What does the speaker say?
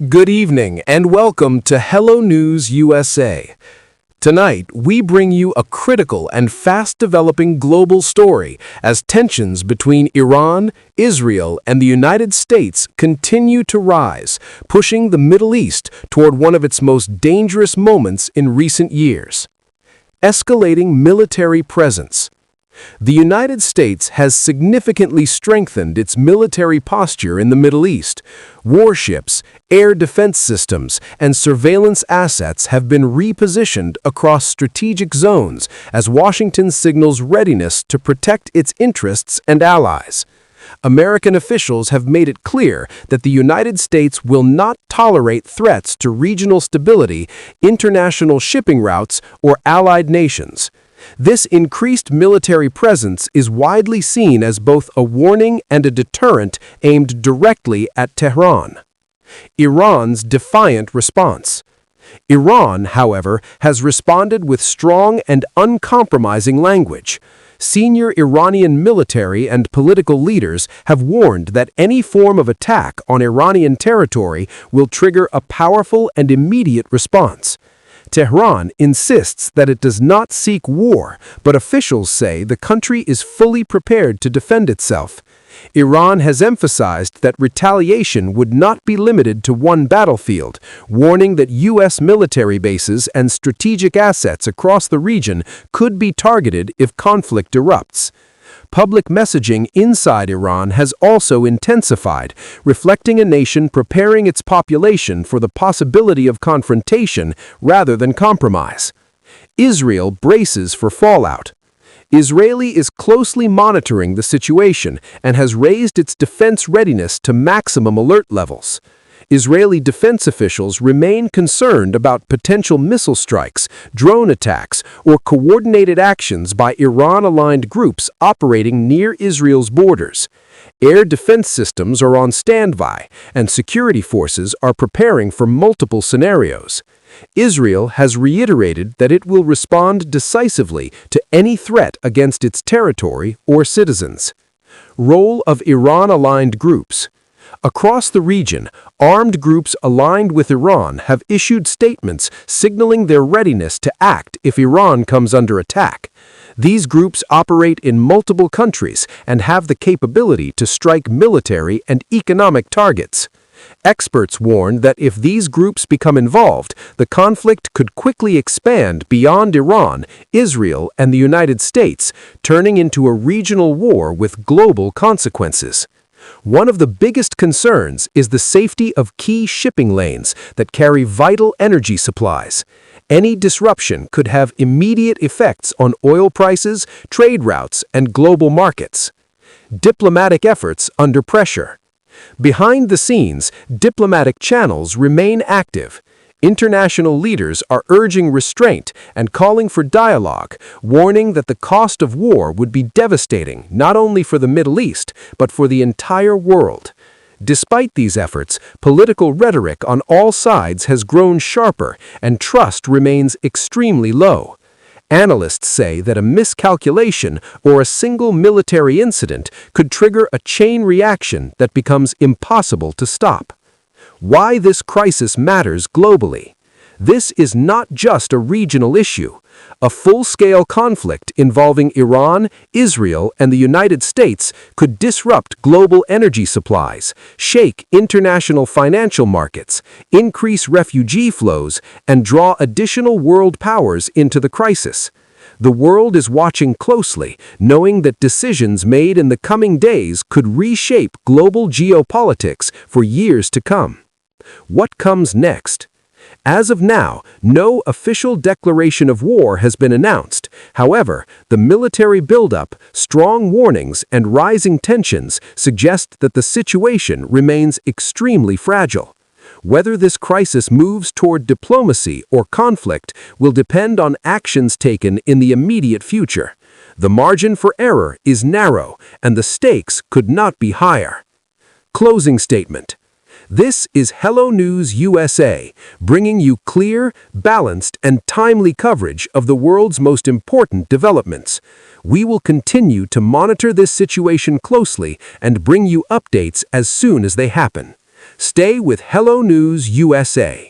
Good evening and welcome to Hello News USA. Tonight, we bring you a critical and fast-developing global story as tensions between Iran, Israel, and the United States continue to rise, pushing the Middle East toward one of its most dangerous moments in recent years. Escalating military presence. The United States has significantly strengthened its military posture in the Middle East. Warships, air defense systems, and surveillance assets have been repositioned across strategic zones as Washington signals readiness to protect its interests and allies. American officials have made it clear that the United States will not tolerate threats to regional stability, international shipping routes, or allied nations. This increased military presence is widely seen as both a warning and a deterrent aimed directly at Tehran. Iran's defiant response. Iran, however, has responded with strong and uncompromising language. Senior Iranian military and political leaders have warned that any form of attack on Iranian territory will trigger a powerful and immediate response. Tehran insists that it does not seek war, but officials say the country is fully prepared to defend itself. Iran has emphasized that retaliation would not be limited to one battlefield, warning that U.S. military bases and strategic assets across the region could be targeted if conflict erupts. Public messaging inside Iran has also intensified, reflecting a nation preparing its population for the possibility of confrontation rather than compromise. Israel braces for fallout. Israel is closely monitoring the situation and has raised its defense readiness to maximum alert levels. Israeli defense officials remain concerned about potential missile strikes, drone attacks, or coordinated actions by Iran-aligned groups operating near Israel's borders. Air defense systems are on standby, and security forces are preparing for multiple scenarios. Israel has reiterated that it will respond decisively to any threat against its territory or citizens. Role of Iran-aligned groups. Across the region, armed groups aligned with Iran have issued statements signaling their readiness to act if Iran comes under attack. These groups operate in multiple countries and have the capability to strike military and economic targets. Experts warn that if these groups become involved, the conflict could quickly expand beyond Iran, Israel, and the United States, turning into a regional war with global consequences. One of the biggest concerns is the safety of key shipping lanes that carry vital energy supplies. Any disruption could have immediate effects on oil prices, trade routes, and global markets. Diplomatic efforts under pressure. Behind the scenes, diplomatic channels remain active. International leaders are urging restraint and calling for dialogue, warning that the cost of war would be devastating not only for the Middle East, but for the entire world. Despite these efforts, political rhetoric on all sides has grown sharper and trust remains extremely low. Analysts say that a miscalculation or a single military incident could trigger a chain reaction that becomes impossible to stop. Why this crisis matters globally. This is not just a regional issue. A full-scale conflict involving Iran, Israel, and the United States could disrupt global energy supplies, shake international financial markets, increase refugee flows, and draw additional world powers into the crisis. The world is watching closely, knowing that decisions made in the coming days could reshape global geopolitics for years to come. What comes next? As of now, no official declaration of war has been announced. However, the military buildup, strong warnings, and rising tensions suggest that the situation remains extremely fragile. Whether this crisis moves toward diplomacy or conflict will depend on actions taken in the immediate future. The margin for error is narrow, and the stakes could not be higher. Closing statement. This is Hello News USA, bringing you clear, balanced, and timely coverage of the world's most important developments. We will continue to monitor this situation closely and bring you updates as soon as they happen. Stay with Hello News USA.